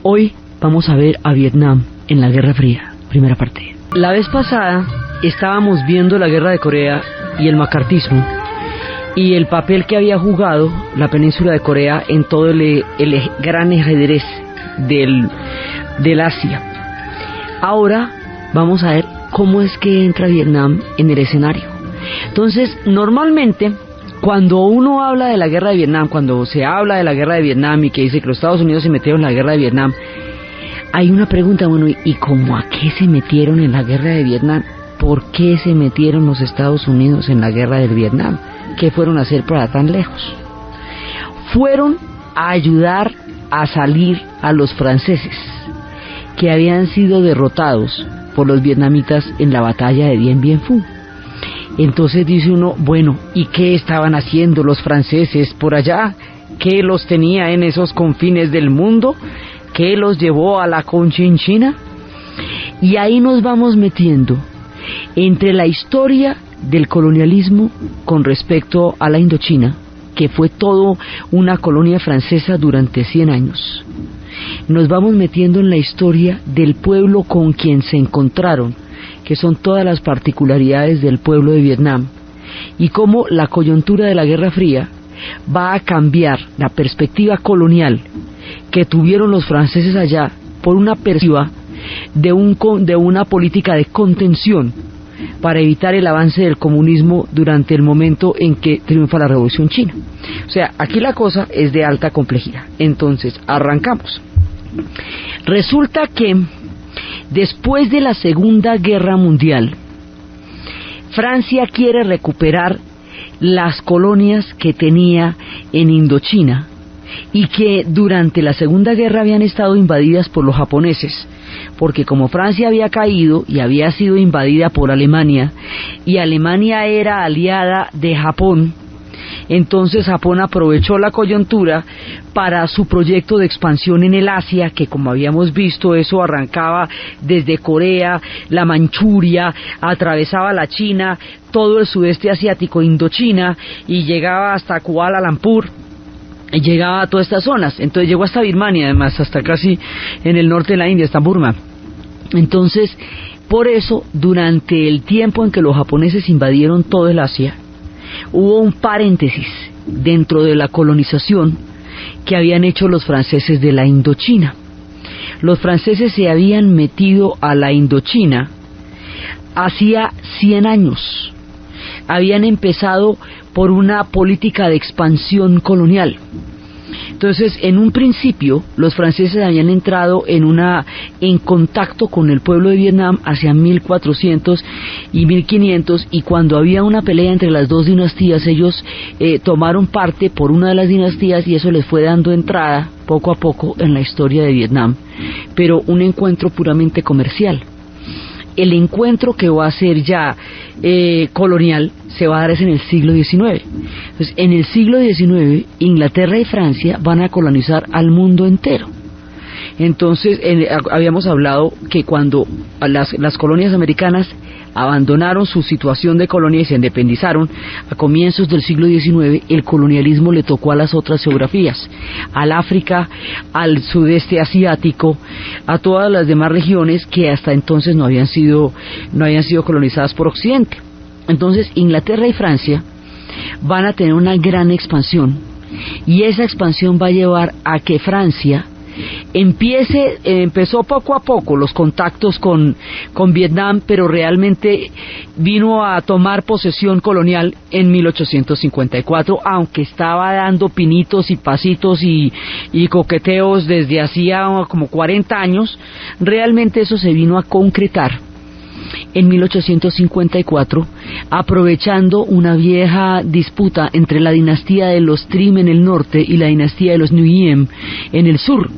Hoy vamos a ver a Vietnam en la Guerra Fría, primera parte. La vez pasada estábamos viendo la Guerra de Corea y el macartismo y el papel que había jugado la península de Corea en todo el gran ajedrez del Asia. Ahora vamos a ver cómo es que entra Vietnam en el escenario. Entonces, normalmente, cuando uno habla de la guerra de Vietnam, cuando se habla de la guerra de Vietnam y que dice que los Estados Unidos se metieron en la guerra de Vietnam, hay una pregunta, bueno, ¿y cómo a qué se metieron en la guerra de Vietnam? ¿Por qué se metieron los Estados Unidos en la guerra de Vietnam? ¿Qué fueron a hacer para tan lejos? Fueron a ayudar a salir a los franceses, que habían sido derrotados por los vietnamitas en la batalla de Dien Bien Phu. Entonces dice uno, bueno, ¿y qué estaban haciendo los franceses por allá? ¿Qué los tenía en esos confines del mundo? ¿Qué los llevó a la Conchinchina? Y ahí nos vamos metiendo entre la historia del colonialismo con respecto a la Indochina, que fue todo una colonia francesa durante 100 años. Nos vamos metiendo en la historia del pueblo con quien se encontraron, que son todas las particularidades del pueblo de Vietnam, y cómo la coyuntura de la Guerra Fría va a cambiar la perspectiva colonial que tuvieron los franceses allá por una perspectiva de una política de contención para evitar el avance del comunismo durante el momento en que triunfa la Revolución China. O sea, aquí la cosa es de alta complejidad. Entonces, arrancamos. Resulta que después de la Segunda Guerra Mundial, Francia quiere recuperar las colonias que tenía en Indochina y que durante la Segunda Guerra habían estado invadidas por los japoneses, porque como Francia había caído y había sido invadida por Alemania, y Alemania era aliada de Japón, entonces Japón aprovechó la coyuntura para su proyecto de expansión en el Asia, que como habíamos visto, eso arrancaba desde Corea, la Manchuria, atravesaba la China, todo el sudeste asiático, Indochina, y llegaba hasta Kuala Lumpur, y llegaba a todas estas zonas. Entonces llegó hasta Birmania, además, hasta casi en el norte de la India, hasta Burma. Entonces, por eso, durante el tiempo en que los japoneses invadieron todo el Asia, hubo un paréntesis dentro de la colonización que habían hecho los franceses de la Indochina. Los franceses se habían metido a la Indochina hacía 100 años. Habían empezado por una política de expansión colonial. Entonces, en un principio, los franceses habían entrado en contacto con el pueblo de Vietnam hacia 1400 y 1500, y cuando había una pelea entre las dos dinastías, ellos tomaron parte por una de las dinastías, y eso les fue dando entrada poco a poco en la historia de Vietnam, pero un encuentro puramente comercial. El encuentro que va a ser ya colonial se va a dar es en el siglo XIX. Entonces, en el siglo XIX, Inglaterra y Francia van a colonizar al mundo entero. Entonces, habíamos hablado que cuando las colonias americanas abandonaron su situación de colonia y se independizaron a comienzos del siglo XIX, el colonialismo le tocó a las otras geografías, al África, al sudeste asiático, a todas las demás regiones que hasta entonces no habían sido colonizadas por Occidente. Entonces, Inglaterra y Francia van a tener una gran expansión, y esa expansión va a llevar a que Francia empezó poco a poco los contactos con Vietnam, pero realmente vino a tomar posesión colonial en 1854, aunque estaba dando pinitos y pasitos y coqueteos desde hacía como 40 años. Realmente eso se vino a concretar en 1854, aprovechando una vieja disputa entre la dinastía de los Trim en el norte y la dinastía de los Nguyen en el sur.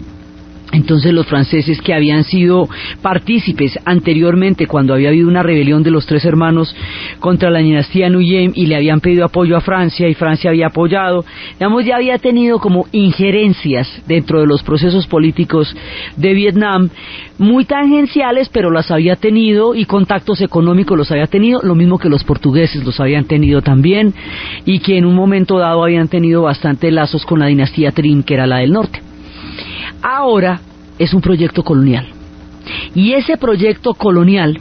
Entonces los franceses, que habían sido partícipes anteriormente cuando había habido una rebelión de los tres hermanos contra la dinastía Nguyen y le habían pedido apoyo a Francia y Francia había apoyado, digamos, ya había tenido como injerencias dentro de los procesos políticos de Vietnam, muy tangenciales, pero las había tenido, y contactos económicos los había tenido, lo mismo que los portugueses los habían tenido también, y que en un momento dado habían tenido bastante lazos con la dinastía Trim, que era la del norte. Ahora, es un proyecto colonial. Y ese proyecto colonial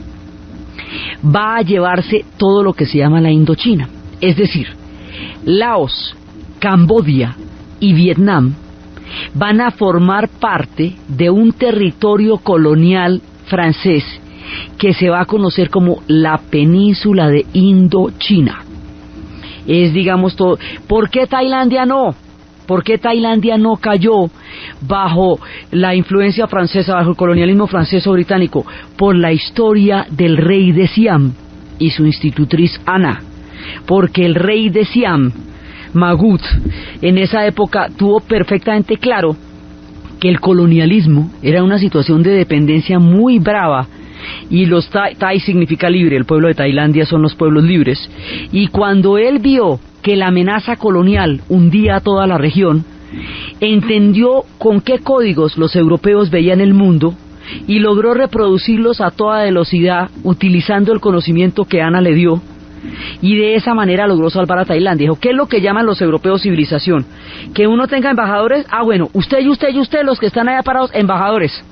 va a llevarse todo lo que se llama la Indochina. Es decir, Laos, Camboya y Vietnam van a formar parte de un territorio colonial francés que se va a conocer como la península de Indochina. Es, digamos, todo. ¿Por qué Tailandia no? ¿Por qué Tailandia no cayó bajo la influencia francesa, bajo el colonialismo francés o británico? Por la historia del rey de Siam y su institutriz Ana. Porque el rey de Siam, Magut, en esa época tuvo perfectamente claro que el colonialismo era una situación de dependencia muy brava, y los Thai significa libre, el pueblo de Tailandia son los pueblos libres, y cuando él vio que la amenaza colonial hundía a toda la región, entendió con qué códigos los europeos veían el mundo y logró reproducirlos a toda velocidad utilizando el conocimiento que Ana le dio, y de esa manera logró salvar a Tailandia. Dijo, ¿qué es lo que llaman los europeos civilización? Que uno tenga embajadores. Bueno, usted, los que están allá parados, embajadores.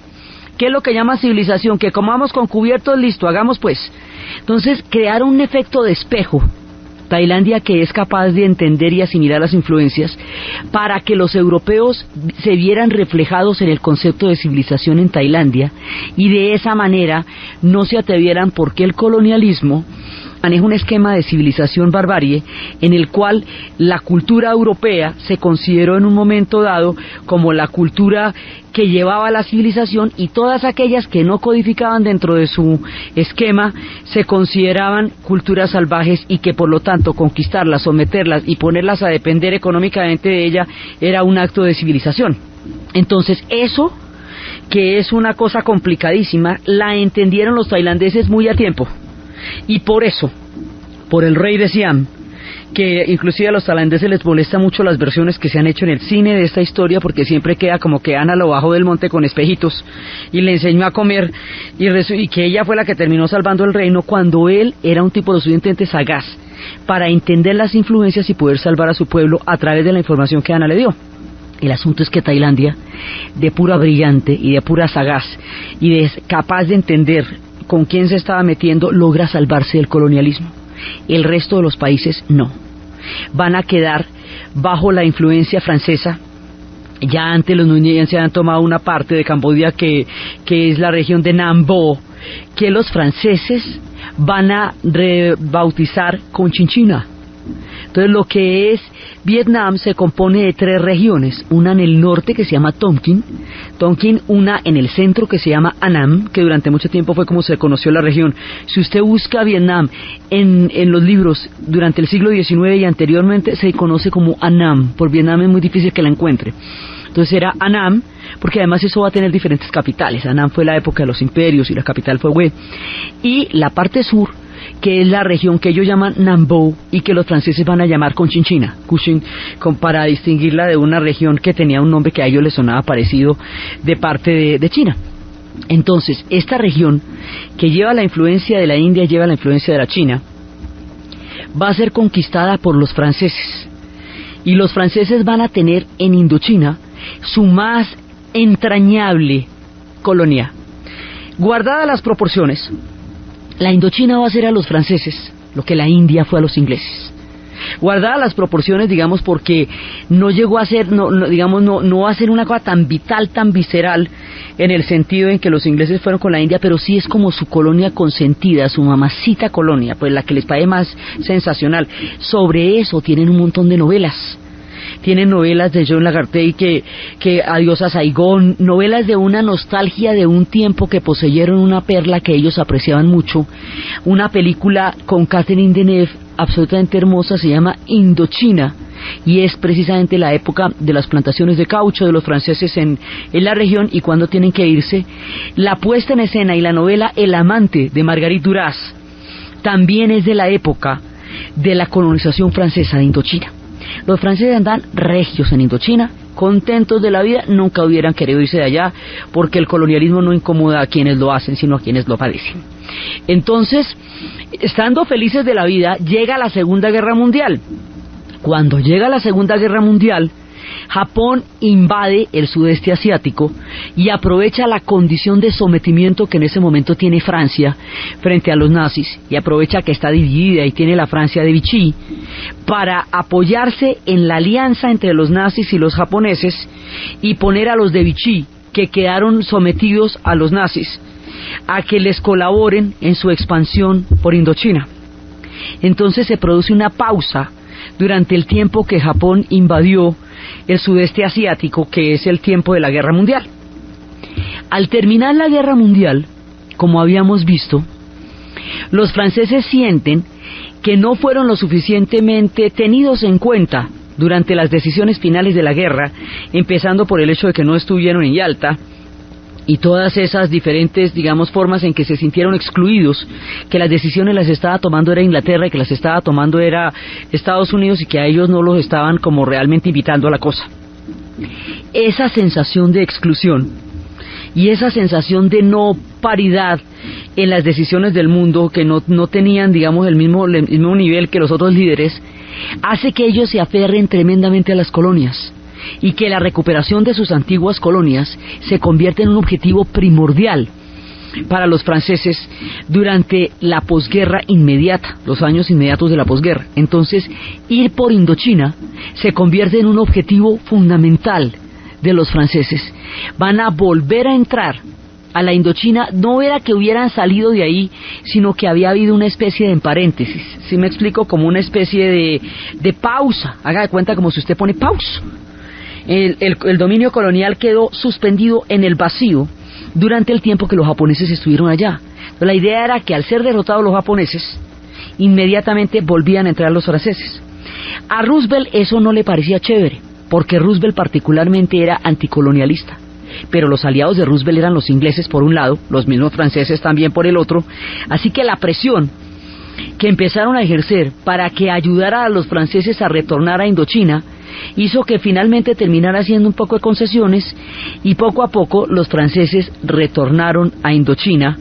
¿Qué es lo que llaman civilización? Que comamos con cubiertos, listo, hagamos pues. Entonces crearon un efecto de espejo, Tailandia, que es capaz de entender y asimilar las influencias, para que los europeos se vieran reflejados en el concepto de civilización en Tailandia, y de esa manera no se atrevieran, porque el colonialismo maneja un esquema de civilización barbarie en el cual la cultura europea se consideró en un momento dado como la cultura que llevaba la civilización, y todas aquellas que no codificaban dentro de su esquema se consideraban culturas salvajes, y que por lo tanto conquistarlas, someterlas y ponerlas a depender económicamente de ella era un acto de civilización. Entonces eso, que es una cosa complicadísima, la entendieron los tailandeses muy a tiempo. Y por eso, por el rey de Siam, que inclusive a los tailandeses les molesta mucho las versiones que se han hecho en el cine de esta historia, porque siempre queda como que Ana lo bajó del monte con espejitos y le enseñó a comer, y que ella fue la que terminó salvando el reino, cuando él era un tipo lo suficientemente sagaz para entender las influencias y poder salvar a su pueblo a través de la información que Ana le dio. El asunto es que Tailandia, de pura brillante y de pura sagaz y de capaz de entender con quién se estaba metiendo, logra salvarse del colonialismo. El resto de los países no. Van a quedar bajo la influencia francesa. Ya antes los Núñez se han tomado una parte de Camboya que es la región de Nam Bo, que los franceses van a rebautizar Conchinchina. Entonces lo que es Vietnam se compone de 3 regiones, una en el norte que se llama Tonkin, una en el centro que se llama Annam, que durante mucho tiempo fue como se conoció la región. Si usted busca Vietnam en los libros durante el siglo XIX y anteriormente, se conoce como Annam. Por Vietnam es muy difícil que la encuentre. Entonces era Annam, porque además eso va a tener diferentes capitales. Annam fue la época de los imperios y la capital fue Hue. Y la parte sur, que es la región que ellos llaman Nam Bo y que los franceses van a llamar Conchinchina, para distinguirla de una región que tenía un nombre que a ellos les sonaba parecido de parte de China. Entonces, esta región que lleva la influencia de la India, lleva la influencia de la China, va a ser conquistada por los franceses, y los franceses van a tener en Indochina su más entrañable colonia. Guardadas las proporciones, la Indochina va a ser a los franceses lo que la India fue a los ingleses. Guardadas las proporciones, digamos, porque no llegó a ser, no va a ser una cosa tan vital, tan visceral, en el sentido en que los ingleses fueron con la India, pero sí es como su colonia consentida, su mamacita colonia, pues la que les parece más sensacional. Sobre eso tienen un montón de novelas. Tienen novelas de John Lagartey que Adiós a Saigón, novelas de una nostalgia de un tiempo que poseyeron una perla que ellos apreciaban mucho. Una película con Catherine Deneuve absolutamente hermosa, se llama Indochina, y es precisamente la época de las plantaciones de caucho de los franceses en la región y cuando tienen que irse. La puesta en escena y la novela El amante de Marguerite Duras también es de la época de la colonización francesa de Indochina. Los franceses andan regios en Indochina, contentos de la vida, nunca hubieran querido irse de allá, porque el colonialismo no incomoda a quienes lo hacen, sino a quienes lo padecen. Entonces, estando felices de la vida, llega la Segunda Guerra Mundial. Cuando llega la Segunda Guerra Mundial, Japón invade el sudeste asiático y aprovecha la condición de sometimiento que en ese momento tiene Francia frente a los nazis, y aprovecha que está dividida y tiene la Francia de Vichy para apoyarse en la alianza entre los nazis y los japoneses y poner a los de Vichy, que quedaron sometidos a los nazis, a que les colaboren en su expansión por Indochina. Entonces se produce una pausa durante el tiempo que Japón invadió el sudeste asiático, que es el tiempo de la Guerra Mundial. Al terminar la Guerra Mundial, como habíamos visto, los franceses sienten que no fueron lo suficientemente tenidos en cuenta durante las decisiones finales de la guerra, empezando por el hecho de que no estuvieron en Yalta, y todas esas diferentes, digamos, formas en que se sintieron excluidos, que las decisiones las estaba tomando era Inglaterra y que las estaba tomando era Estados Unidos, y que a ellos no los estaban como realmente invitando a la cosa. Esa sensación de exclusión y esa sensación de no paridad en las decisiones del mundo, que no tenían, digamos, el mismo nivel que los otros líderes, hace que ellos se aferren tremendamente a las colonias, y que la recuperación de sus antiguas colonias se convierte en un objetivo primordial para los franceses durante la posguerra inmediata, los años inmediatos de la posguerra. Entonces, ir por Indochina se convierte en un objetivo fundamental de los franceses. Van a volver a entrar a la Indochina. No era que hubieran salido de ahí, sino que había habido una especie de paréntesis, ¿sí me explico? Como una especie de pausa. Haga de cuenta como si usted pone pausa. El dominio colonial quedó suspendido en el vacío durante el tiempo que los japoneses estuvieron allá. Entonces, la idea era que al ser derrotados los japoneses, inmediatamente volvían a entrar los franceses. A Roosevelt eso no le parecía chévere, porque Roosevelt particularmente era anticolonialista, pero los aliados de Roosevelt eran los ingleses por un lado, los mismos franceses también por el otro, así que la presión que empezaron a ejercer para que ayudara a los franceses a retornar a Indochina hizo que finalmente terminara haciendo un poco de concesiones, y poco a poco los franceses retornaron a Indochina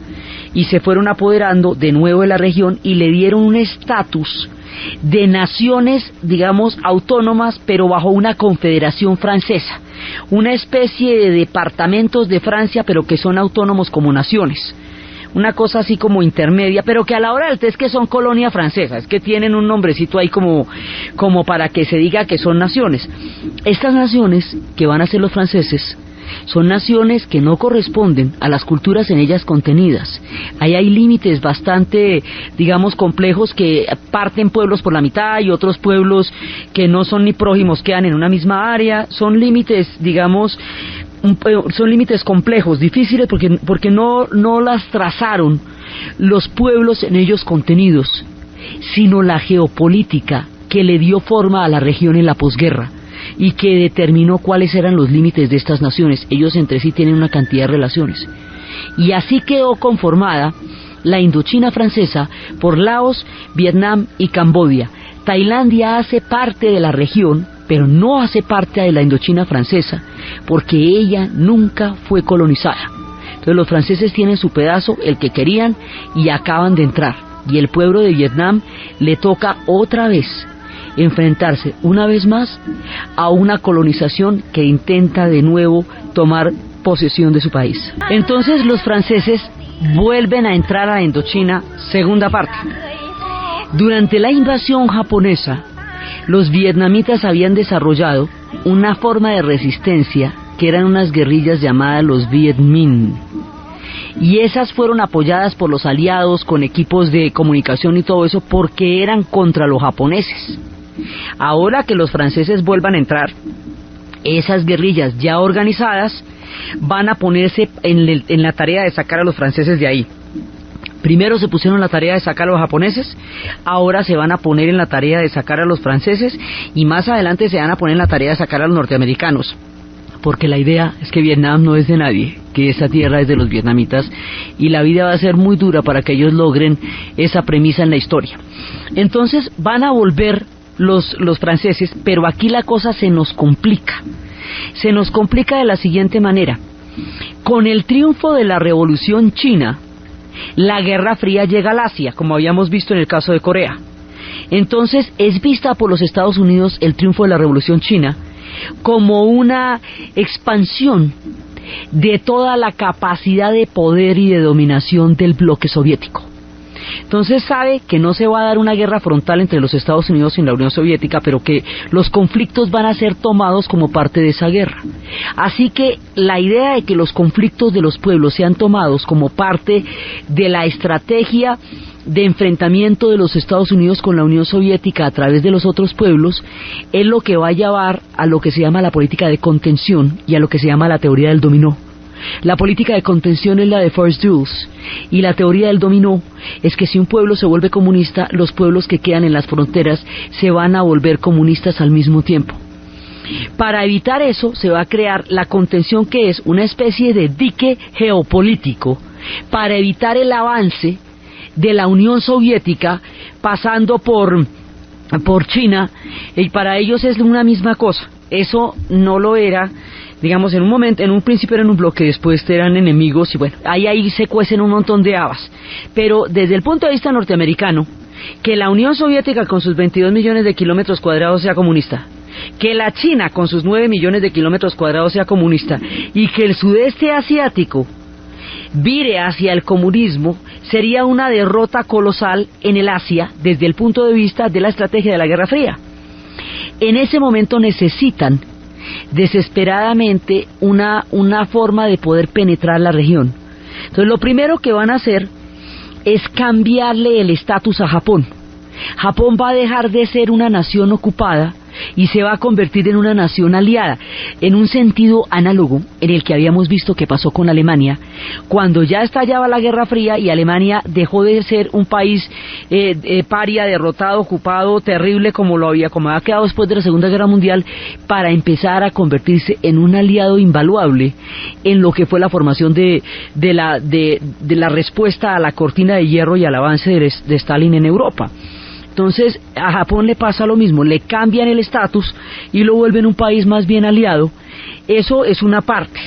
y se fueron apoderando de nuevo de la región y le dieron un estatus de naciones, digamos, autónomas, pero bajo una confederación francesa, una especie de departamentos de Francia, pero que son autónomos como naciones. Una cosa así como intermedia, pero que a la hora del test que son colonia francesa, es que tienen un nombrecito ahí como para que se diga que son naciones. Estas naciones que van a ser los franceses son naciones que no corresponden a las culturas en ellas contenidas. Ahí hay límites bastante, digamos, complejos, que parten pueblos por la mitad y otros pueblos que no son ni prójimos quedan en una misma área. Son límites, digamos, son límites complejos, difíciles, porque no las trazaron los pueblos en ellos contenidos, sino la geopolítica que le dio forma a la región en la posguerra y que determinó cuáles eran los límites de estas naciones. Ellos entre sí tienen una cantidad de relaciones, y así quedó conformada la Indochina francesa por Laos, Vietnam y Camboya. Tailandia hace parte de la región, pero no hace parte de la Indochina francesa, porque ella nunca fue colonizada. Entonces los franceses tienen su pedazo, el que querían, y acaban de entrar. Y el pueblo de Vietnam le toca otra vez enfrentarse una vez más a una colonización que intenta de nuevo tomar posesión de su país. Entonces los franceses vuelven a entrar a la Indochina, segunda parte. Durante la invasión japonesa, los vietnamitas habían desarrollado una forma de resistencia que eran unas guerrillas llamadas los Viet Minh, y esas fueron apoyadas por los aliados con equipos de comunicación y todo eso, porque eran contra los japoneses. Ahora que los franceses vuelvan a entrar, esas guerrillas ya organizadas van a ponerse en la tarea de sacar a los franceses de ahí. Primero se pusieron en la tarea de sacar a los japoneses, ahora se van a poner en la tarea de sacar a los franceses, y más adelante se van a poner en la tarea de sacar a los norteamericanos, porque la idea es que Vietnam no es de nadie, que esa tierra es de los vietnamitas, y la vida va a ser muy dura para que ellos logren esa premisa en la historia. Entonces van a volver los franceses, pero aquí la cosa se nos complica de la siguiente manera. Con el triunfo de la Revolución China, la Guerra Fría llega al Asia, como habíamos visto en el caso de Corea. Entonces es vista por los Estados Unidos el triunfo de la Revolución China como una expansión de toda la capacidad de poder y de dominación del bloque soviético. Entonces sabe que no se va a dar una guerra frontal entre los Estados Unidos y la Unión Soviética, pero que los conflictos van a ser tomados como parte de esa guerra. Así que la idea de que los conflictos de los pueblos sean tomados como parte de la estrategia de enfrentamiento de los Estados Unidos con la Unión Soviética a través de los otros pueblos es lo que va a llevar a lo que se llama la política de contención y a lo que se llama la teoría del dominó. La política de contención es la de Forrest-Dulles y la teoría del dominó es que si un pueblo se vuelve comunista, los pueblos que quedan en las fronteras se van a volver comunistas al mismo tiempo. Para evitar eso se va a crear la contención, que es una especie de dique geopolítico para evitar el avance de la Unión Soviética pasando por China, y para ellos es una misma cosa. Eso no lo era, digamos, en un momento, en un principio eran un bloque, después eran enemigos, y bueno, ahí se cuecen un montón de habas. Pero desde el punto de vista norteamericano, que la Unión Soviética con sus 22 millones de kilómetros cuadrados sea comunista, que la China con sus 9 millones de kilómetros cuadrados sea comunista, y que el sudeste asiático vire hacia el comunismo, sería una derrota colosal en el Asia desde el punto de vista de la estrategia de la Guerra Fría. En ese momento necesitan desesperadamente una forma de poder penetrar la región. Entonces lo primero que van a hacer es cambiarle el estatus a Japón. Japón va a dejar de ser una nación ocupada y se va a convertir en una nación aliada, en un sentido análogo en el que habíamos visto que pasó con Alemania, cuando ya estallaba la Guerra Fría y Alemania dejó de ser un país paria, derrotado, ocupado, terrible como había quedado después de la Segunda Guerra Mundial, para empezar a convertirse en un aliado invaluable en lo que fue la formación de la respuesta a la cortina de hierro y al avance de Stalin en Europa. Entonces a Japón le pasa lo mismo, le cambian el estatus y lo vuelven un país más bien aliado. Eso es una parte,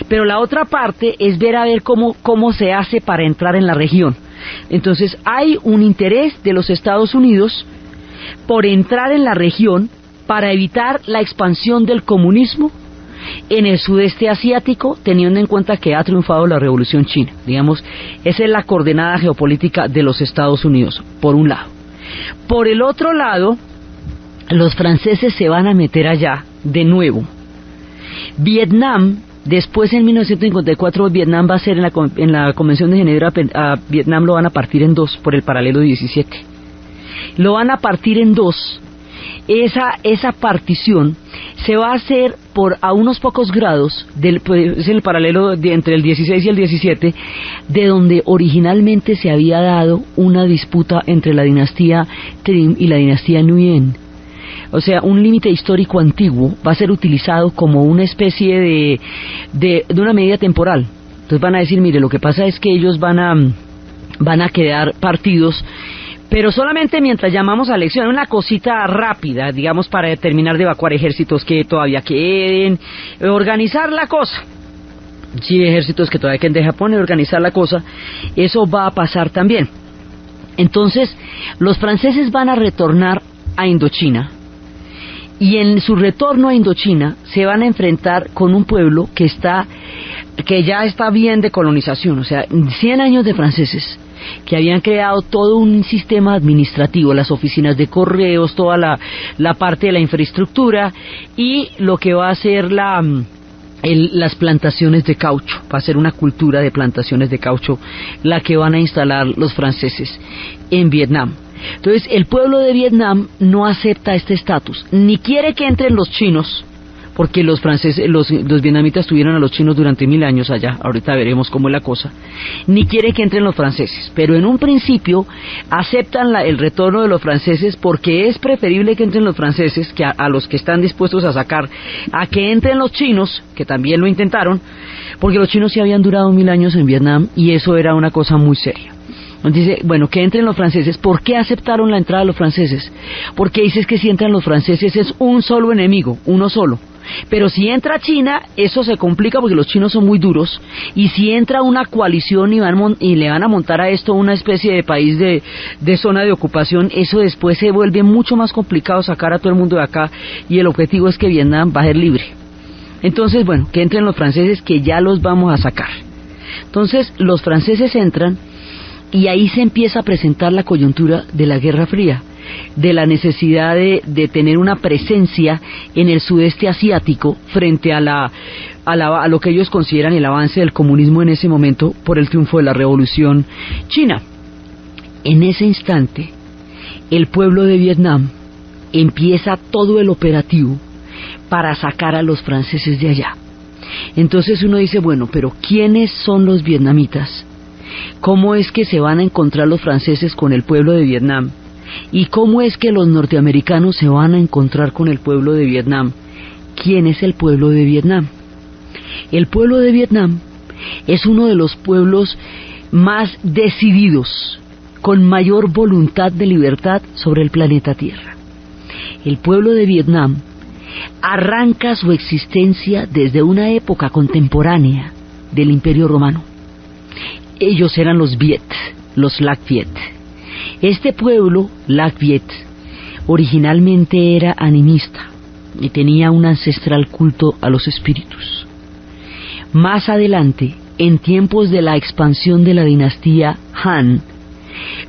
pero la otra parte es ver cómo se hace para entrar en la región. Entonces hay un interés de los Estados Unidos por entrar en la región para evitar la expansión del comunismo en el sudeste asiático, teniendo en cuenta que ha triunfado la Revolución China. Digamos, esa es la coordenada geopolítica de los Estados Unidos, por un lado. Por el otro lado, los franceses se van a meter allá de nuevo. Vietnam, después en 1954, Vietnam va a ser en la Convención de Ginebra, a Vietnam lo van a partir en dos por el paralelo 17. Lo van a partir en dos. Esa partición se va a hacer a unos pocos grados es el paralelo entre el 16 y el 17, de donde originalmente se había dado una disputa entre la dinastía Trim y la dinastía Nguyen. O sea, un límite histórico antiguo va a ser utilizado como una especie de una medida temporal. Entonces van a decir, mire, lo que pasa es que ellos van a quedar partidos, pero solamente mientras llamamos a elección, una cosita rápida, digamos, para terminar de evacuar ejércitos que todavía queden, organizar la cosa. Sí, ejércitos que todavía queden de Japón y organizar la cosa, eso va a pasar también. Entonces, los franceses van a retornar a Indochina, y en su retorno a Indochina se van a enfrentar con un pueblo que ya está bien de colonización, o sea, 100 años de franceses que habían creado todo un sistema administrativo, las oficinas de correos, toda la parte de la infraestructura, y lo que va a ser las plantaciones de caucho. Va a ser una cultura de plantaciones de caucho la que van a instalar los franceses en Vietnam. Entonces el pueblo de Vietnam no acepta este estatus, ni quiere que entren los chinos, porque los vietnamitas tuvieron a los chinos durante 1000 años allá, ahorita veremos cómo es la cosa, ni quiere que entren los franceses, pero en un principio aceptan el retorno de los franceses, porque es preferible que entren los franceses que a los que están dispuestos a sacar, a que entren los chinos, que también lo intentaron, porque los chinos sí habían durado 1000 años en Vietnam, y eso era una cosa muy seria. Dice, bueno, que entren los franceses. ¿Por qué aceptaron la entrada de los franceses? Porque dices que si entran los franceses es un solo enemigo, uno solo. Pero si entra China, eso se complica porque los chinos son muy duros, y si entra una coalición y le van a montar a esto una especie de país de zona de ocupación, eso después se vuelve mucho más complicado sacar a todo el mundo de acá, y el objetivo es que Vietnam va a ser libre. Entonces, bueno, que entren los franceses, que ya los vamos a sacar. Entonces, los franceses entran, y ahí se empieza a presentar la coyuntura de la Guerra Fría, de la necesidad de tener una presencia en el sudeste asiático frente a lo que ellos consideran el avance del comunismo en ese momento por el triunfo de la Revolución China. En ese instante, el pueblo de Vietnam empieza todo el operativo para sacar a los franceses de allá. Entonces uno dice, bueno, pero ¿quiénes son los vietnamitas? ¿Cómo es que se van a encontrar los franceses con el pueblo de Vietnam? ¿Y cómo es que los norteamericanos se van a encontrar con el pueblo de Vietnam? ¿Quién es el pueblo de Vietnam? El pueblo de Vietnam es uno de los pueblos más decididos, con mayor voluntad de libertad sobre el planeta Tierra. El pueblo de Vietnam arranca su existencia desde una época contemporánea del Imperio Romano. Ellos eran los Viet, los Lac Viet. Este pueblo, Lac Viet, originalmente era animista y tenía un ancestral culto a los espíritus. Más adelante, en tiempos de la expansión de la dinastía Han,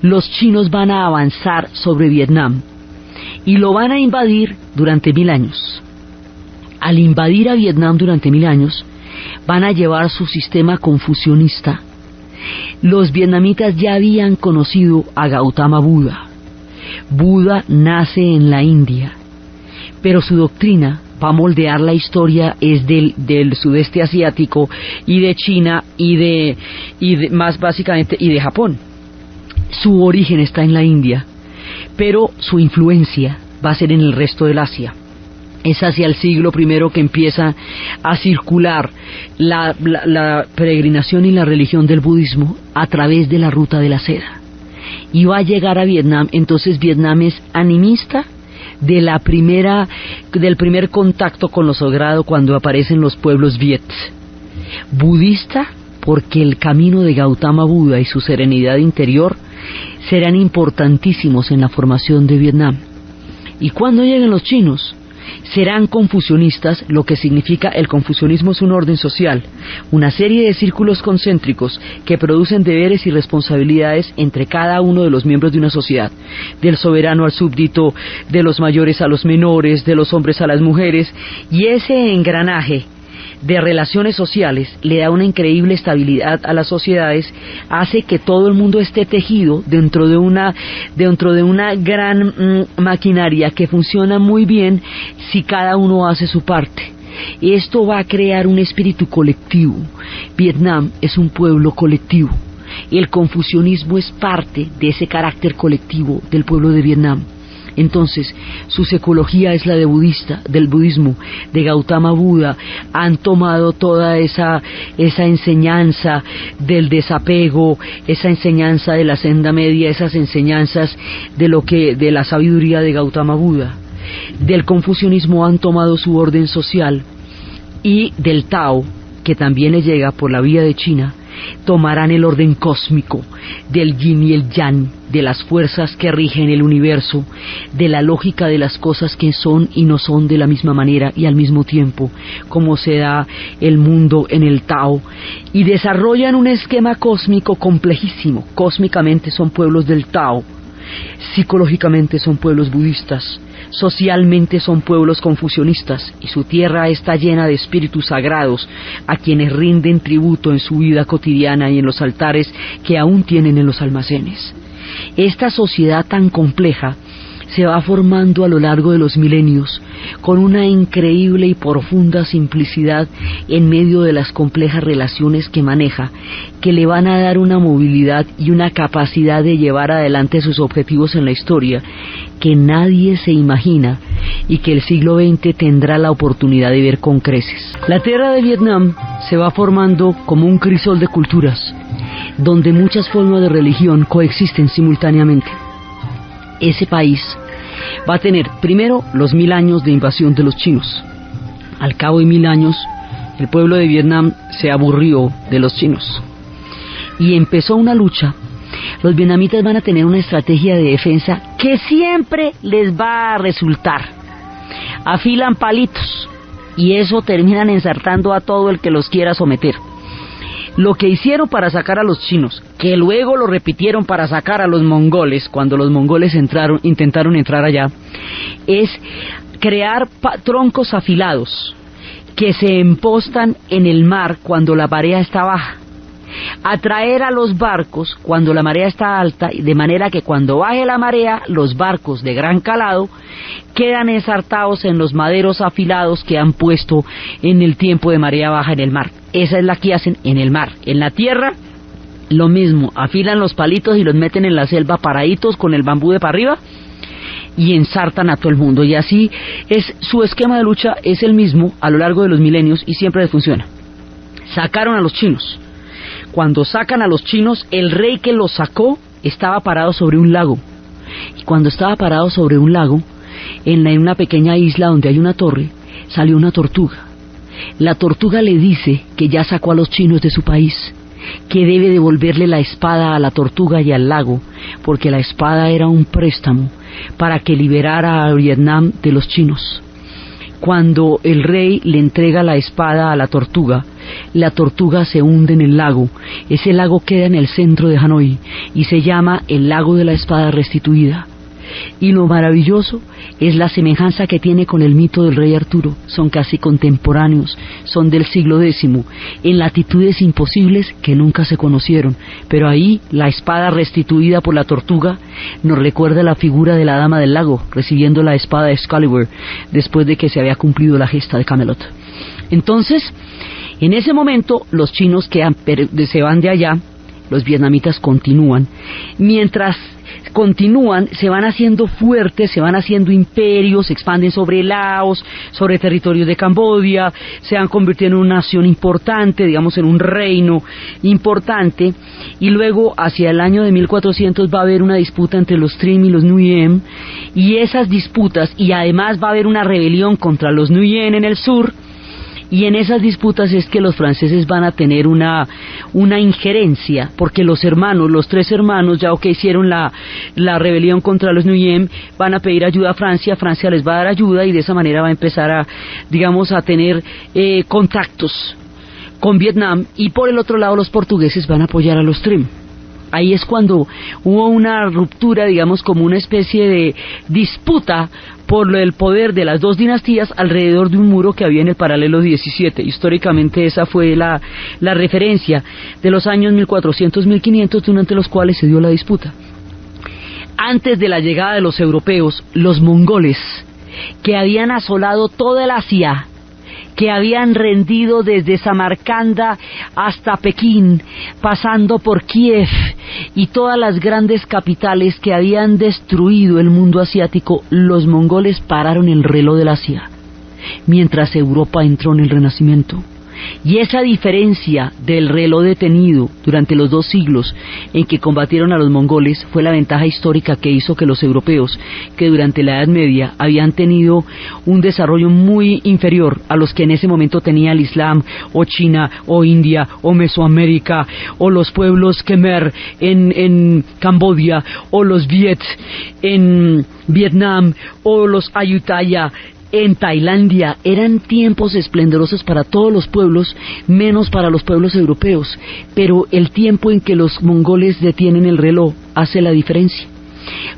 los chinos van a avanzar sobre Vietnam y lo van a invadir durante 1000 años. Al invadir a Vietnam durante 1000 años, van a llevar su sistema confucionista. Los vietnamitas ya habían conocido a Gautama Buda. Buda nace en la India, pero su doctrina va a moldear la historia es del sudeste asiático y de China y de más básicamente y de Japón. Su origen está en la India, pero su influencia va a ser en el resto del Asia. Es hacia el siglo I que empieza a circular la peregrinación y la religión del budismo a través de la ruta de la seda. Y va a llegar a Vietnam. Entonces Vietnam es animista del primer contacto con lo sagrado cuando aparecen los pueblos Viet. Budista porque el camino de Gautama Buda y su serenidad interior serán importantísimos en la formación de Vietnam. Y cuando lleguen los chinos, serán confucionistas. Lo que significa el confucionismo es un orden social, una serie de círculos concéntricos que producen deberes y responsabilidades entre cada uno de los miembros de una sociedad, del soberano al súbdito, de los mayores a los menores, de los hombres a las mujeres, y ese engranaje de relaciones sociales le da una increíble estabilidad a las sociedades, hace que todo el mundo esté tejido dentro de una gran maquinaria que funciona muy bien si cada uno hace su parte. Esto va a crear un espíritu colectivo. Vietnam es un pueblo colectivo y el confucionismo es parte de ese carácter colectivo del pueblo de Vietnam. Entonces, su psicología es la del budismo, de Gautama Buda. Han tomado toda esa enseñanza del desapego, esa enseñanza de la senda media, esas enseñanzas de la sabiduría de Gautama Buda. Del confucionismo han tomado su orden social, y del Tao, que también le llega por la vía de China, tomarán el orden cósmico del yin y el yang, de las fuerzas que rigen el universo, de la lógica de las cosas que son y no son de la misma manera y al mismo tiempo, como se da el mundo en el Tao, y desarrollan un esquema cósmico complejísimo. Cósmicamente son pueblos del Tao, psicológicamente son pueblos budistas, socialmente son pueblos confucionistas, y su tierra está llena de espíritus sagrados a quienes rinden tributo en su vida cotidiana y en los altares que aún tienen en los almacenes. Esta sociedad tan compleja se va formando a lo largo de los milenios con una increíble y profunda simplicidad en medio de las complejas relaciones que maneja, que le van a dar una movilidad y una capacidad de llevar adelante sus objetivos en la historia que nadie se imagina y que el siglo XX tendrá la oportunidad de ver con creces. La tierra de Vietnam se va formando como un crisol de culturas, donde muchas formas de religión coexisten simultáneamente. Ese país va a tener primero los 1000 años de invasión de los chinos, Al cabo de 1000 años, el pueblo de Vietnam se aburrió de los chinos y empezó una lucha. Los vietnamitas van a tener una estrategia de defensa que siempre les va a resultar. Afilan palitos y eso terminan ensartando a todo el que los quiera someter. Lo que hicieron para sacar a los chinos, que luego lo repitieron para sacar a los mongoles, cuando los mongoles intentaron entrar allá, es crear troncos afilados que se empostan en el mar cuando la marea está baja, atraer a los barcos cuando la marea está alta, de manera que cuando baje la marea, los barcos de gran calado quedan ensartados en los maderos afilados que han puesto en el tiempo de marea baja en el mar. Esa es la que hacen en el mar. En la tierra, lo mismo, afilan los palitos y los meten en la selva paraditos con el bambú de para arriba y ensartan a todo el mundo. Y así es su esquema de lucha, es el mismo a lo largo de los milenios y siempre les funciona. Sacaron a los chinos. Cuando sacan a los chinos, el rey que los sacó estaba parado sobre un lago. Y cuando estaba parado sobre un lago, en una pequeña isla donde hay una torre, salió una tortuga. La tortuga le dice que ya sacó a los chinos de su país, que debe devolverle la espada a la tortuga y al lago, porque la espada era un préstamo para que liberara a Vietnam de los chinos. Cuando el rey le entrega la espada a la tortuga se hunde en el lago. Ese lago queda en el centro de Hanoi y se llama el lago de la espada restituida. Y lo maravilloso es la semejanza que tiene con el mito del rey Arturo. Son casi contemporáneos, son del siglo X, en latitudes imposibles que nunca se conocieron. Pero ahí la espada restituida por la tortuga nos recuerda la figura de la dama del lago recibiendo la espada de Excalibur después de que se había cumplido la gesta de Camelot. Entonces, en ese momento los chinos se van de allá, los vietnamitas continúan. Mientras continúan, se van haciendo fuertes, se van haciendo imperios, se expanden sobre Laos, sobre territorios de Camboya, se van convirtiendo en una nación importante, digamos en un reino importante, y luego hacia el año de 1400 va a haber una disputa entre los Trim y los Nguyen, y esas disputas, y además va a haber una rebelión contra los Nguyen en el sur, y en esas disputas es que los franceses van a tener una injerencia, porque los tres hermanos, ya que hicieron la rebelión contra los Nguyen, van a pedir ayuda a Francia, Francia les va a dar ayuda y de esa manera va a empezar a tener contactos con Vietnam, y por el otro lado los portugueses van a apoyar a los Trim. Ahí es cuando hubo una ruptura, digamos, como una especie de disputa por el poder de las dos dinastías alrededor de un muro que había en el paralelo 17. Históricamente esa fue la referencia de los años 1400-1500 durante los cuales se dio la disputa. Antes de la llegada de los europeos, los mongoles, que habían asolado toda el Asia, que habían rendido desde Samarcanda hasta Pekín, pasando por Kiev y todas las grandes capitales que habían destruido el mundo asiático, los mongoles pararon el reloj del Asia, mientras Europa entró en el Renacimiento. Y esa diferencia del reloj detenido durante los 2 siglos en que combatieron a los mongoles fue la ventaja histórica que hizo que los europeos, que durante la Edad Media habían tenido un desarrollo muy inferior a los que en ese momento tenía el Islam, o China, o India, o Mesoamérica, o los pueblos Khmer en Camboya, o los Viet en Vietnam, o los Ayutthaya en Tailandia. Eran tiempos esplendorosos para todos los pueblos, menos para los pueblos europeos, pero el tiempo en que los mongoles detienen el reloj hace la diferencia.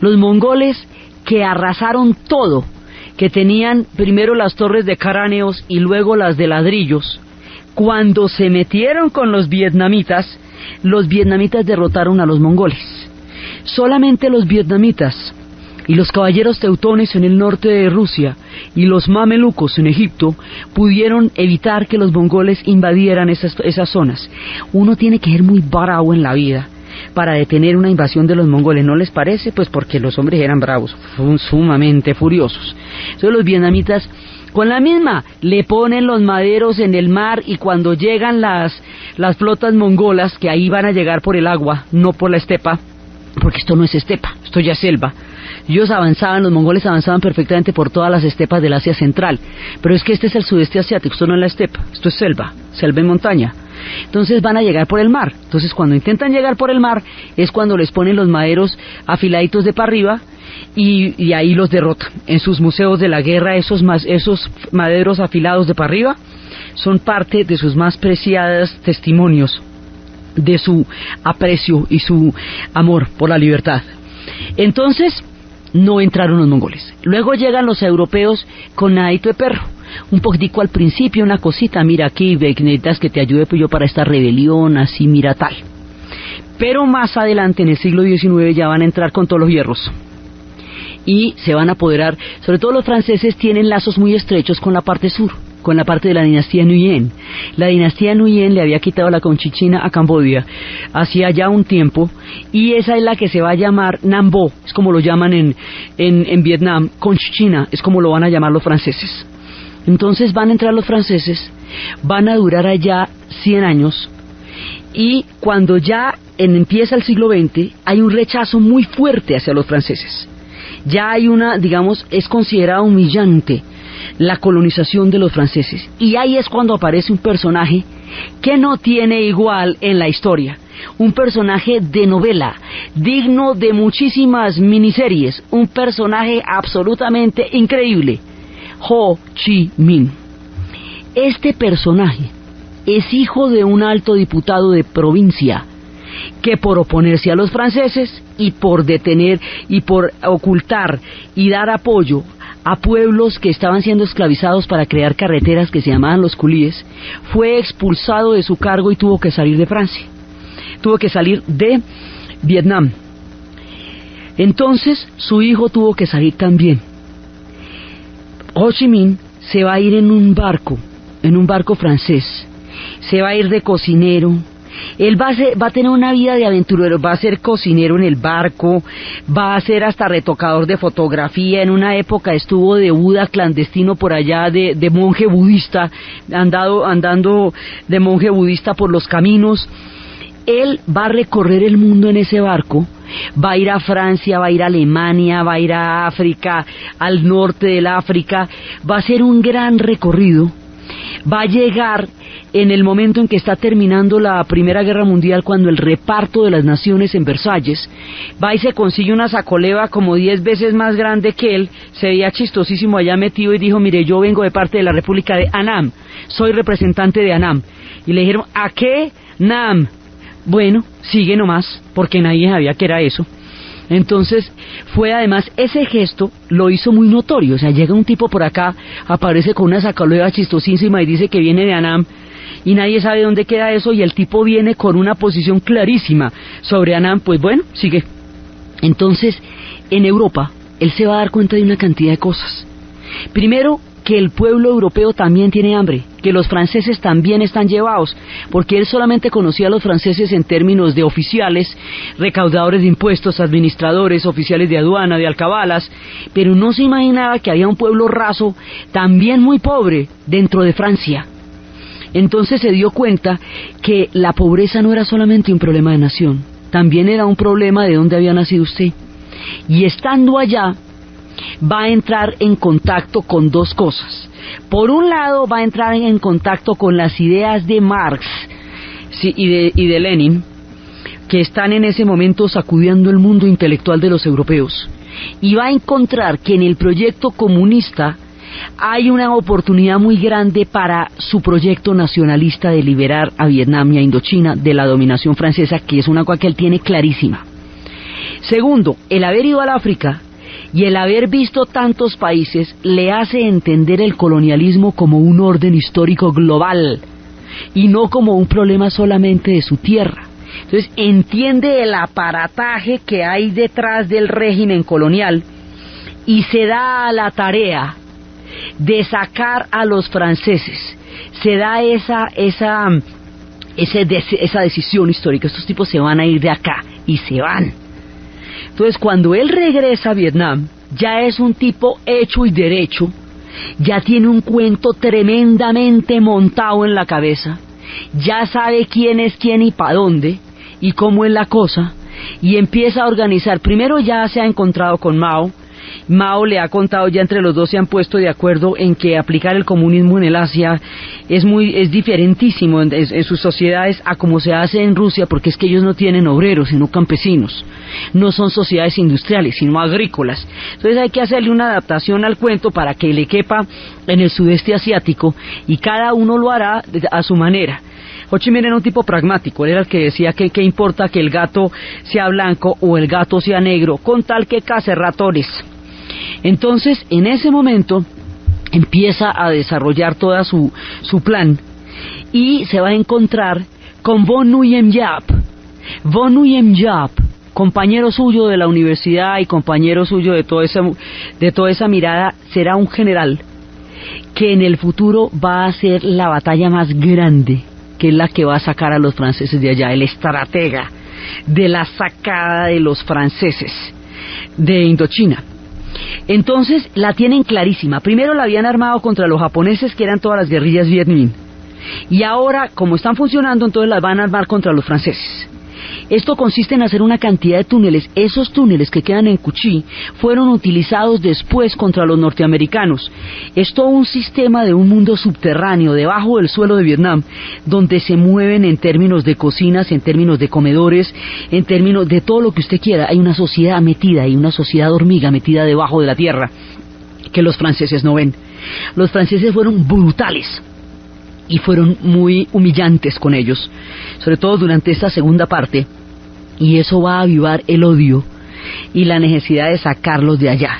Los mongoles, que arrasaron todo, que tenían primero las torres de cráneos y luego las de ladrillos, cuando se metieron con los vietnamitas derrotaron a los mongoles. Solamente los vietnamitas y los caballeros teutones en el norte de Rusia y los mamelucos en Egipto pudieron evitar que los mongoles invadieran esas zonas. Uno tiene que ser muy bravo en la vida para detener una invasión de los mongoles, ¿no les parece? Pues porque los hombres eran bravos, sumamente furiosos. Entonces los vietnamitas con la misma le ponen los maderos en el mar, y cuando llegan las flotas mongolas, que ahí van a llegar por el agua, no por la estepa, porque esto no es estepa, esto ya es selva, Ellos avanzaban, los mongoles avanzaban perfectamente por todas las estepas del Asia Central, pero es que este es el sudeste asiático, esto no es la estepa, esto es selva y montaña. Entonces van a llegar por el mar. Entonces cuando intentan llegar por el mar es cuando les ponen los maderos afiladitos de para arriba y ahí los derrotan. En sus museos de la guerra esos maderos afilados de para arriba son parte de sus más preciados testimonios de su aprecio y su amor por la libertad. Entonces no entraron los mongoles. Luego llegan los europeos con nadito de perro. Un poquitico al principio, una cosita, mira aquí, necesitas que te ayude pues yo para esta rebelión, así, mira tal. Pero más adelante, en el siglo XIX, ya van a entrar con todos los hierros. Y se van a apoderar, sobre todo los franceses tienen lazos muy estrechos con la parte sur, con la parte de la dinastía Nguyen. La dinastía Nguyen le había quitado la Conchichina a Camboya hacía ya un tiempo, y esa es la que se va a llamar Nam Bo, es como lo llaman en Vietnam, Conchichina, es como lo van a llamar los franceses. Entonces van a entrar los franceses, van a durar allá 100 años, y cuando ya empieza el siglo XX, hay un rechazo muy fuerte hacia los franceses. Ya hay una, digamos, es considerada humillante la colonización de los franceses, y ahí es cuando aparece un personaje que no tiene igual en la historia, un personaje de novela, digno de muchísimas miniseries, un personaje absolutamente increíble, Ho Chi Minh. Este personaje es hijo de un alto diputado de provincia que por oponerse a los franceses y por detener y por ocultar y dar apoyo a pueblos que estaban siendo esclavizados para crear carreteras que se llamaban los culíes, fue expulsado de su cargo y tuvo que salir de Francia, tuvo que salir de Vietnam. Entonces su hijo tuvo que salir también. Ho Chi Minh se va a ir en un barco francés, se va a ir de cocinero. Él va a tener una vida de aventurero, va a ser cocinero en el barco, va a ser hasta retocador de fotografía. En una época estuvo de Buda clandestino por allá, de monje budista, andando de monje budista por los caminos. Él va a recorrer el mundo en ese barco, va a ir a Francia, va a ir a Alemania, va a ir a África, al norte del África, va a hacer un gran recorrido, va a llegar en el momento en que está terminando la Primera Guerra Mundial, cuando el reparto de las naciones en Versalles, va y se consigue una sacoleva como 10 veces más grande que él, se veía chistosísimo allá metido y dijo, mire, yo vengo de parte de la República de Annam, soy representante de Annam. Y le dijeron, ¿a qué Nam? Bueno, sigue nomás, porque nadie sabía que era eso. Entonces fue, además, ese gesto lo hizo muy notorio. O sea, llega un tipo por acá, aparece con una sacoleva chistosísima y dice que viene de Annam, y nadie sabe dónde queda eso, y el tipo viene con una posición clarísima sobre Annam. Pues bueno, sigue. Entonces, en Europa, él se va a dar cuenta de una cantidad de cosas. Primero, que el pueblo europeo también tiene hambre, que los franceses también están llevados, porque él solamente conocía a los franceses en términos de oficiales, recaudadores de impuestos, administradores, oficiales de aduana, de alcabalas, pero no se imaginaba que había un pueblo raso, también muy pobre, dentro de Francia. Entonces se dio cuenta que la pobreza no era solamente un problema de nación, también era un problema de dónde había nacido usted. Y estando allá, va a entrar en contacto con dos cosas. Por un lado, va a entrar en contacto con las ideas de Marx y de Lenin, que están en ese momento sacudiendo el mundo intelectual de los europeos. Y va a encontrar que en el proyecto comunista hay una oportunidad muy grande para su proyecto nacionalista de liberar a Vietnam y a Indochina de la dominación francesa, que es una cosa que él tiene clarísima. Segundo, el haber ido al África y el haber visto tantos países le hace entender el colonialismo como un orden histórico global y no como un problema solamente de su tierra. Entonces entiende el aparataje que hay detrás del régimen colonial y se da a la tarea de sacar a los franceses. Se da esa decisión histórica. Estos tipos se van a ir de acá, y se van. Entonces, cuando él regresa a Vietnam, ya es un tipo hecho y derecho, ya tiene un cuento tremendamente montado en la cabeza, ya sabe quién es quién y para dónde, y cómo es la cosa, y empieza a organizar. Primero ya se ha encontrado con Mao. Mao le ha contado, ya entre los dos se han puesto de acuerdo en que aplicar el comunismo en el Asia es diferentísimo en sus sociedades a como se hace en Rusia, porque es que ellos no tienen obreros, sino campesinos. No son sociedades industriales, sino agrícolas. Entonces hay que hacerle una adaptación al cuento para que le quepa en el sudeste asiático, y cada uno lo hará a su manera. Ho Chi Minh era un tipo pragmático, él era el que decía que qué importa que el gato sea blanco o el gato sea negro, con tal que case ratones. Entonces, en ese momento, empieza a desarrollar toda su plan, y se va a encontrar con Von Nguyen Giap. Von Nguyen Giap, compañero suyo de la universidad y compañero suyo de toda esa mirada, será un general que en el futuro va a hacer la batalla más grande, que es la que va a sacar a los franceses de allá, el estratega de la sacada de los franceses de Indochina. Entonces la tienen clarísima. Primero la habían armado contra los japoneses, que eran todas las guerrillas Viet Minh, y ahora, como están funcionando, entonces las van a armar contra los franceses. Esto consiste en hacer una cantidad de túneles. Esos túneles que quedan en Cu Chi fueron utilizados después contra los norteamericanos. Es todo un sistema de un mundo subterráneo debajo del suelo de Vietnam, donde se mueven en términos de cocinas, en términos de comedores, en términos de todo lo que usted quiera. Hay una sociedad metida, hay una sociedad hormiga metida debajo de la tierra, que los franceses no ven. Los franceses fueron brutales y fueron muy humillantes con ellos, sobre todo durante esta segunda parte, y eso va a avivar el odio y la necesidad de sacarlos de allá.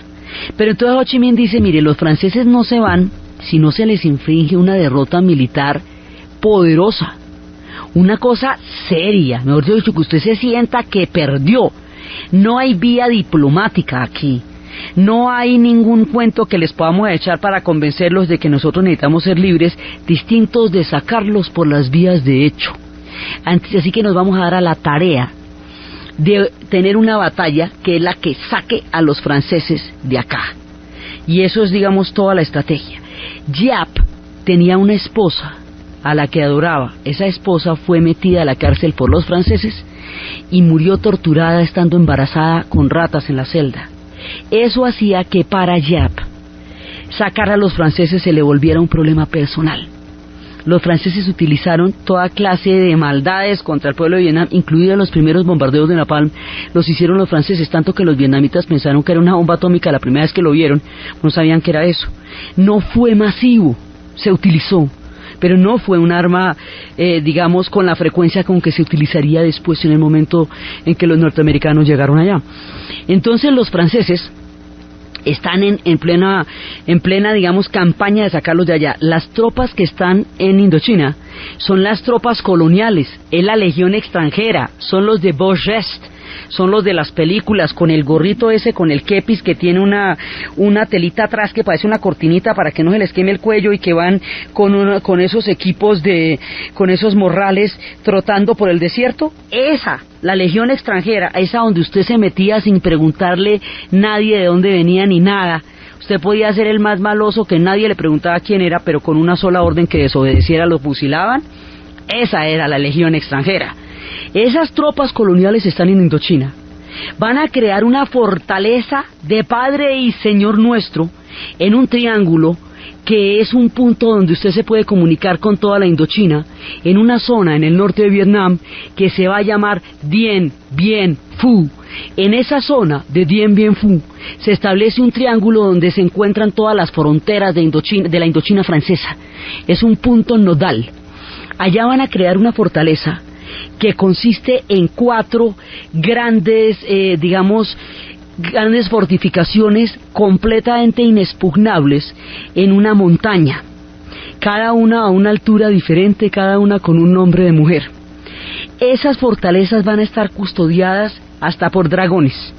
Pero entonces Ho Chi Minh dice, mire, los franceses no se van si no se les inflige una derrota militar poderosa, una cosa seria, mejor dicho, que usted se sienta que perdió. No hay vía diplomática aquí. No hay ningún cuento que les podamos echar para convencerlos de que nosotros necesitamos ser libres, distintos de sacarlos por las vías de hecho. Así que nos vamos a dar a la tarea de tener una batalla que es la que saque a los franceses de acá. Y eso es, digamos, toda la estrategia. Giap tenía una esposa a la que adoraba. Esa esposa fue metida a la cárcel por los franceses y murió torturada estando embarazada con ratas en la celda. Eso hacía que para Giap sacar a los franceses se le volviera un problema personal. Los franceses utilizaron toda clase de maldades contra el pueblo de Vietnam, incluidos los primeros bombardeos de Napalm. Los hicieron los franceses, tanto que los vietnamitas pensaron que era una bomba atómica la primera vez que lo vieron. No sabían que era eso. No fue masivo, se utilizó, pero no fue un arma, digamos, con la frecuencia con que se utilizaría después, en el momento en que los norteamericanos llegaron allá. Entonces los franceses están en plena, digamos, campaña de sacarlos de allá. Las tropas que están en Indochina son las tropas coloniales, es la legión extranjera, son los de Bourget, son los de las películas, con el gorrito ese, con el kepis que tiene una telita atrás que parece una cortinita para que no se les queme el cuello, y que van con esos equipos con esos morrales trotando por el desierto. Esa, la legión extranjera, esa donde usted se metía sin preguntarle nadie de dónde venía ni nada. Usted podía ser el más maloso, que nadie le preguntaba quién era, pero con una sola orden que desobedeciera lo fusilaban. Esa era la legión extranjera. Esas tropas coloniales están en Indochina. Van a crear una fortaleza de Padre y Señor Nuestro en un triángulo que es un punto donde usted se puede comunicar con toda la Indochina, en una zona en el norte de Vietnam que se va a llamar Dien Bien Phu. En esa zona de Dien Bien Phu se establece un triángulo donde se encuentran todas las fronteras de la Indochina francesa. Es un punto nodal. Allá van a crear una fortaleza que consiste en 4 grandes, grandes fortificaciones completamente inexpugnables en una montaña, cada una a una altura diferente, cada una con un nombre de mujer. Esas fortalezas van a estar custodiadas hasta por dragones.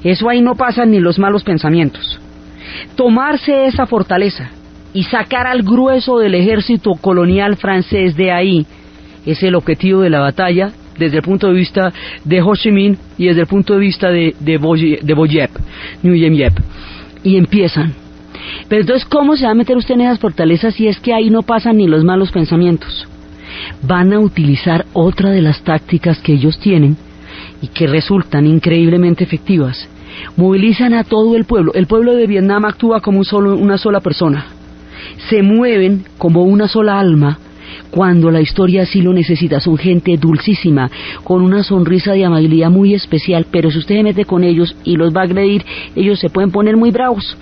Eso ahí no pasan ni los malos pensamientos. Tomarse esa fortaleza y sacar al grueso del ejército colonial francés de ahí es el objetivo de la batalla, desde el punto de vista de Ho Chi Minh y desde el punto de vista de Nguyen Giap. Y empiezan. Pero entonces, ¿cómo se va a meter usted en esas fortalezas si es que ahí no pasan ni los malos pensamientos? Van a utilizar otra de las tácticas que ellos tienen, y que resultan increíblemente efectivas, movilizan a todo el pueblo. El pueblo de Vietnam actúa como una sola persona, se mueven como una sola alma cuando la historia así lo necesita. Son gente dulcísima, con una sonrisa de amabilidad muy especial, pero si usted se mete con ellos y los va a agredir, ellos se pueden poner muy bravos.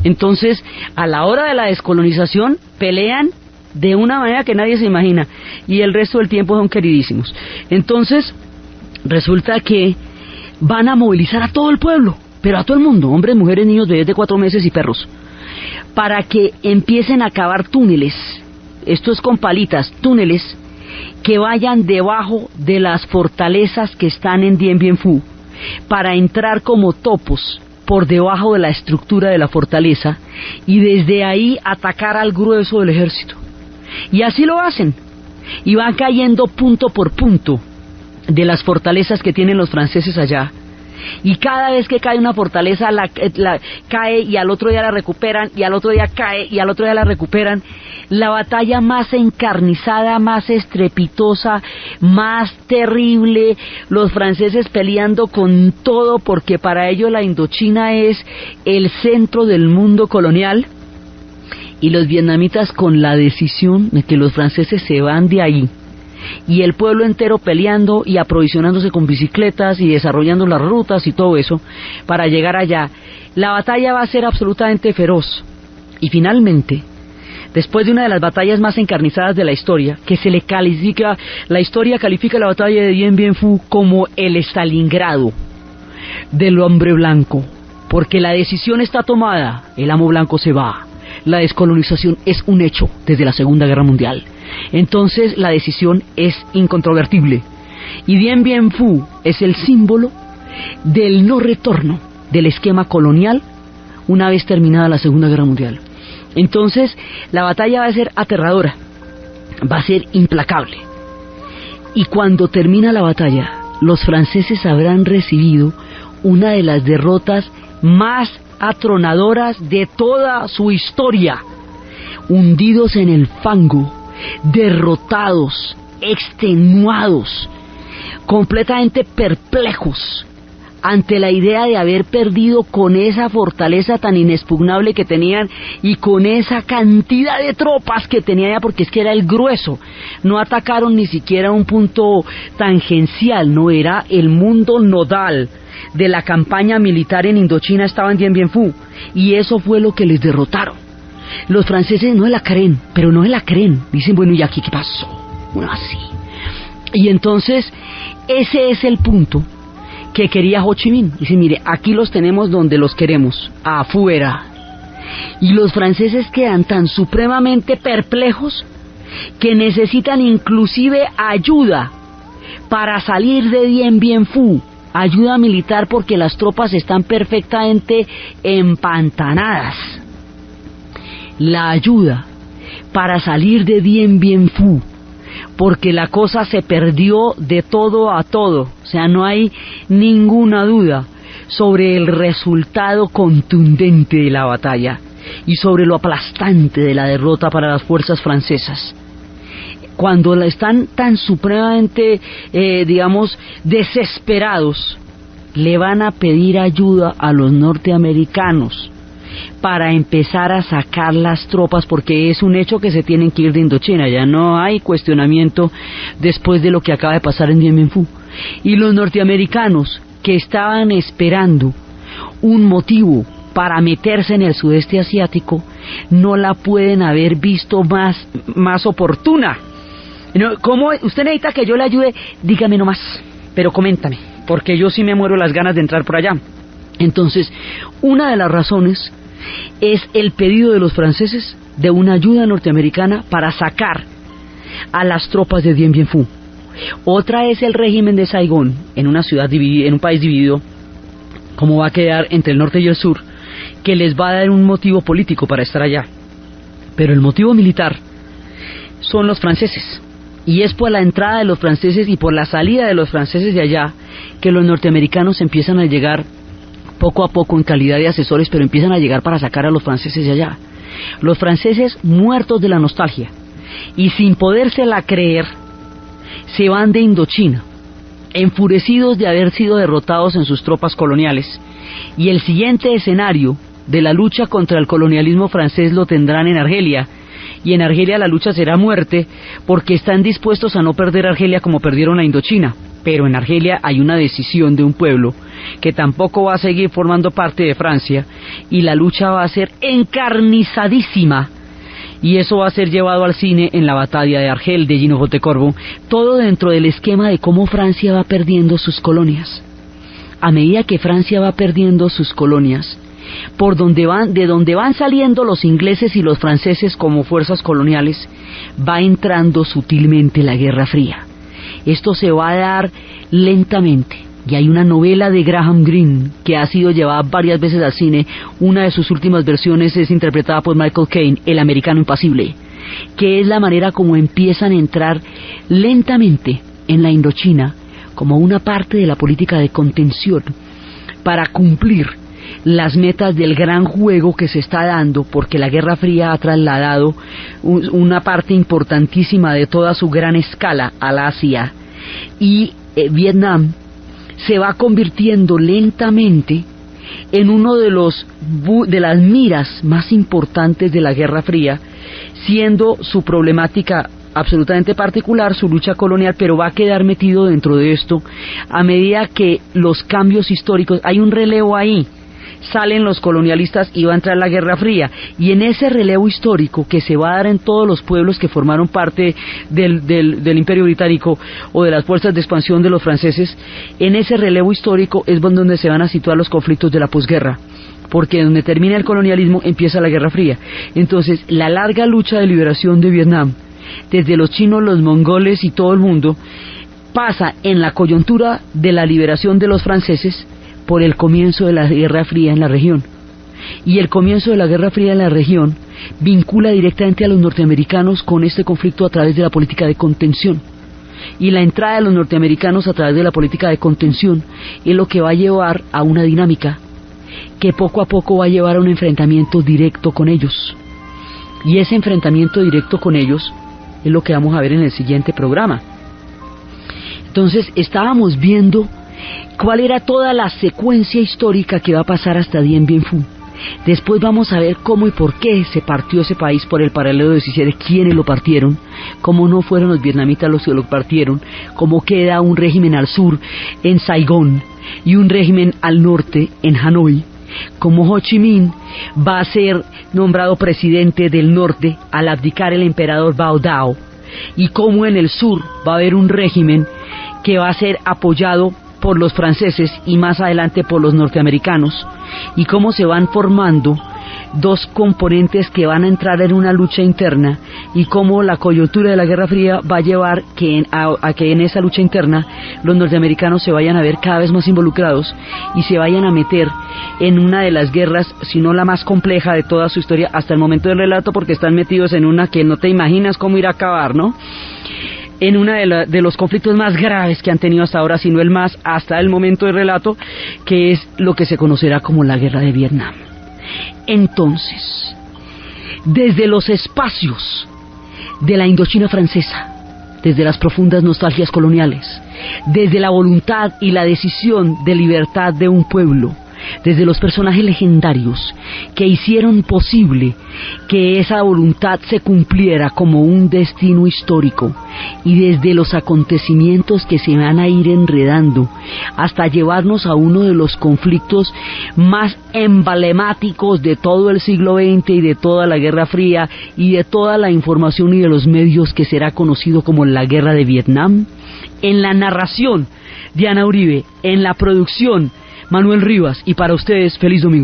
Entonces, a la hora de la descolonización, pelean de una manera que nadie se imagina, y el resto del tiempo son queridísimos. Entonces, resulta que van a movilizar a todo el pueblo, pero a todo el mundo, hombres, mujeres, niños, bebés de 4 meses y perros, para que empiecen a cavar túneles. Esto es con palitas, túneles que vayan debajo de las fortalezas que están en Dien Bien Phu, para entrar como topos por debajo de la estructura de la fortaleza y desde ahí atacar al grueso del ejército. Y así lo hacen, y van cayendo punto por punto de las fortalezas que tienen los franceses allá. Y cada vez que cae una fortaleza la cae, y al otro día la recuperan, y al otro día cae, y al otro día la recuperan. La batalla más encarnizada, más estrepitosa, más terrible, los franceses peleando con todo, porque para ellos la Indochina es el centro del mundo colonial, y los vietnamitas con la decisión de que los franceses se van de ahí, y el pueblo entero peleando y aprovisionándose con bicicletas y desarrollando las rutas y todo eso para llegar allá. La batalla va a ser absolutamente feroz, y finalmente, después de una de las batallas más encarnizadas de la historia, que se le califica, la historia califica la batalla de Dien Bien Phu como el Stalingrado del hombre blanco, porque la decisión está tomada, el amo blanco se va, la descolonización es un hecho desde la Segunda Guerra Mundial. Entonces la decisión es incontrovertible, y Dien Bien Phu es el símbolo del no retorno del esquema colonial una vez terminada la Segunda Guerra Mundial. Entonces la batalla va a ser aterradora, va a ser implacable, y cuando termina la batalla, los franceses habrán recibido una de las derrotas más atronadoras de toda su historia, hundidos en el fango, derrotados, extenuados, completamente perplejos ante la idea de haber perdido con esa fortaleza tan inexpugnable que tenían y con esa cantidad de tropas que tenían, porque es que era el grueso. No atacaron ni siquiera un punto tangencial, no, era el mundo nodal de la campaña militar en Indochina, estaba en Dien Bien Phu, y eso fue lo que les derrotaron. Los franceses no se la creen, pero no se la creen. Dicen, bueno, ¿y aquí qué pasó? Bueno, así. Y entonces, ese es el punto que quería Ho Chi Minh. Dice, mire, aquí los tenemos donde los queremos, afuera. Y los franceses quedan tan supremamente perplejos que necesitan inclusive ayuda para salir de Dien Bien Phu. Ayuda militar, porque las tropas están perfectamente empantanadas. La ayuda para salir de Dien Bien Phu, porque la cosa se perdió de todo a todo, o sea, no hay ninguna duda sobre el resultado contundente de la batalla y sobre lo aplastante de la derrota para las fuerzas francesas. Cuando están tan supremamente, desesperados, le van a pedir ayuda a los norteamericanos para empezar a sacar las tropas, porque es un hecho que se tienen que ir de Indochina, ya no hay cuestionamiento después de lo que acaba de pasar en Dien Bien Phu. Y los norteamericanos, que estaban esperando un motivo para meterse en el sudeste asiático, no la pueden haber visto más oportuna. ¿Cómo usted necesita que yo le ayude? Dígame nomás, pero coméntame, porque yo sí me muero las ganas de entrar por allá. Entonces, una de las razones es el pedido de los franceses de una ayuda norteamericana para sacar a las tropas de Dien Bien Phu. Otra es el régimen de Saigón, en una ciudad dividida, en un país dividido, como va a quedar entre el norte y el sur, que les va a dar un motivo político para estar allá. Pero el motivo militar son los franceses, y es por la entrada de los franceses y por la salida de los franceses de allá que los norteamericanos empiezan a llegar poco a poco en calidad de asesores, pero empiezan a llegar para sacar a los franceses de allá. Los franceses, muertos de la nostalgia y sin podérsela creer, se van de Indochina enfurecidos de haber sido derrotados en sus tropas coloniales. Y el siguiente escenario de la lucha contra el colonialismo francés lo tendrán en Argelia, y en Argelia la lucha será muerte, porque están dispuestos a no perder Argelia como perdieron la Indochina. Pero en Argelia hay una decisión de un pueblo que tampoco va a seguir formando parte de Francia, y la lucha va a ser encarnizadísima, y eso va a ser llevado al cine en La batalla de Argel de Gino Fotecorbo, todo dentro del esquema de cómo Francia va perdiendo sus colonias. A medida que Francia va perdiendo sus colonias, de donde van saliendo los ingleses y los franceses como fuerzas coloniales, va entrando sutilmente la Guerra Fría. Esto se va a dar lentamente, y hay una novela de Graham Greene que ha sido llevada varias veces al cine. Una de sus últimas versiones es interpretada por Michael Caine, El americano impasible, que es la manera como empiezan a entrar lentamente en la Indochina como una parte de la política de contención para cumplir las metas del gran juego que se está dando, porque la Guerra Fría ha trasladado una parte importantísima de toda su gran escala al Asia, y Vietnam se va convirtiendo lentamente en uno de las miras más importantes de la Guerra Fría, siendo su problemática absolutamente particular, su lucha colonial, pero va a quedar metido dentro de esto a medida que los cambios históricos, hay un relevo ahí, salen los colonialistas y va a entrar la Guerra Fría, y en ese relevo histórico que se va a dar en todos los pueblos que formaron parte del Imperio Británico o de las fuerzas de expansión de los franceses, en ese relevo histórico es donde se van a situar los conflictos de la posguerra, porque donde termina el colonialismo empieza la Guerra Fría. Entonces la larga lucha de liberación de Vietnam, desde los chinos, los mongoles y todo el mundo, pasa en la coyuntura de la liberación de los franceses por el comienzo de la Guerra Fría en la región. Y el comienzo de la Guerra Fría en la región vincula directamente a los norteamericanos con este conflicto a través de la política de contención. Y la entrada de los norteamericanos a través de la política de contención es lo que va a llevar a una dinámica que poco a poco va a llevar a un enfrentamiento directo con ellos. Y ese enfrentamiento directo con ellos es lo que vamos a ver en el siguiente programa. Entonces estábamos viendo cuál era toda la secuencia histórica que va a pasar hasta Dien Bien Phu. Después vamos a ver cómo y por qué se partió ese país por el paralelo 17, quiénes lo partieron, cómo no fueron los vietnamitas los que lo partieron, cómo queda un régimen al sur en Saigón y un régimen al norte en Hanoi, cómo Ho Chi Minh va a ser nombrado presidente del norte al abdicar el emperador Bao Dao, y cómo en el sur va a haber un régimen que va a ser apoyado por los franceses y más adelante por los norteamericanos, y cómo se van formando dos componentes que van a entrar en una lucha interna, y cómo la coyuntura de la Guerra Fría va a llevar a que en esa lucha interna los norteamericanos se vayan a ver cada vez más involucrados y se vayan a meter en una de las guerras, si no la más compleja de toda su historia hasta el momento del relato, porque están metidos en una que no te imaginas cómo ir a acabar, ¿no? En una de los conflictos más graves que han tenido hasta ahora, si no el más, hasta el momento del relato, que es lo que se conocerá como la Guerra de Vietnam. Entonces, desde los espacios de la Indochina francesa, desde las profundas nostalgias coloniales, desde la voluntad y la decisión de libertad de un pueblo, desde los personajes legendarios que hicieron posible que esa voluntad se cumpliera como un destino histórico, y desde los acontecimientos que se van a ir enredando hasta llevarnos a uno de los conflictos más emblemáticos de todo el siglo XX y de toda la Guerra Fría y de toda la información y de los medios, que será conocido como la Guerra de Vietnam. En la narración, Diana Uribe; en la producción, Manuel Rivas, y para ustedes, feliz domingo.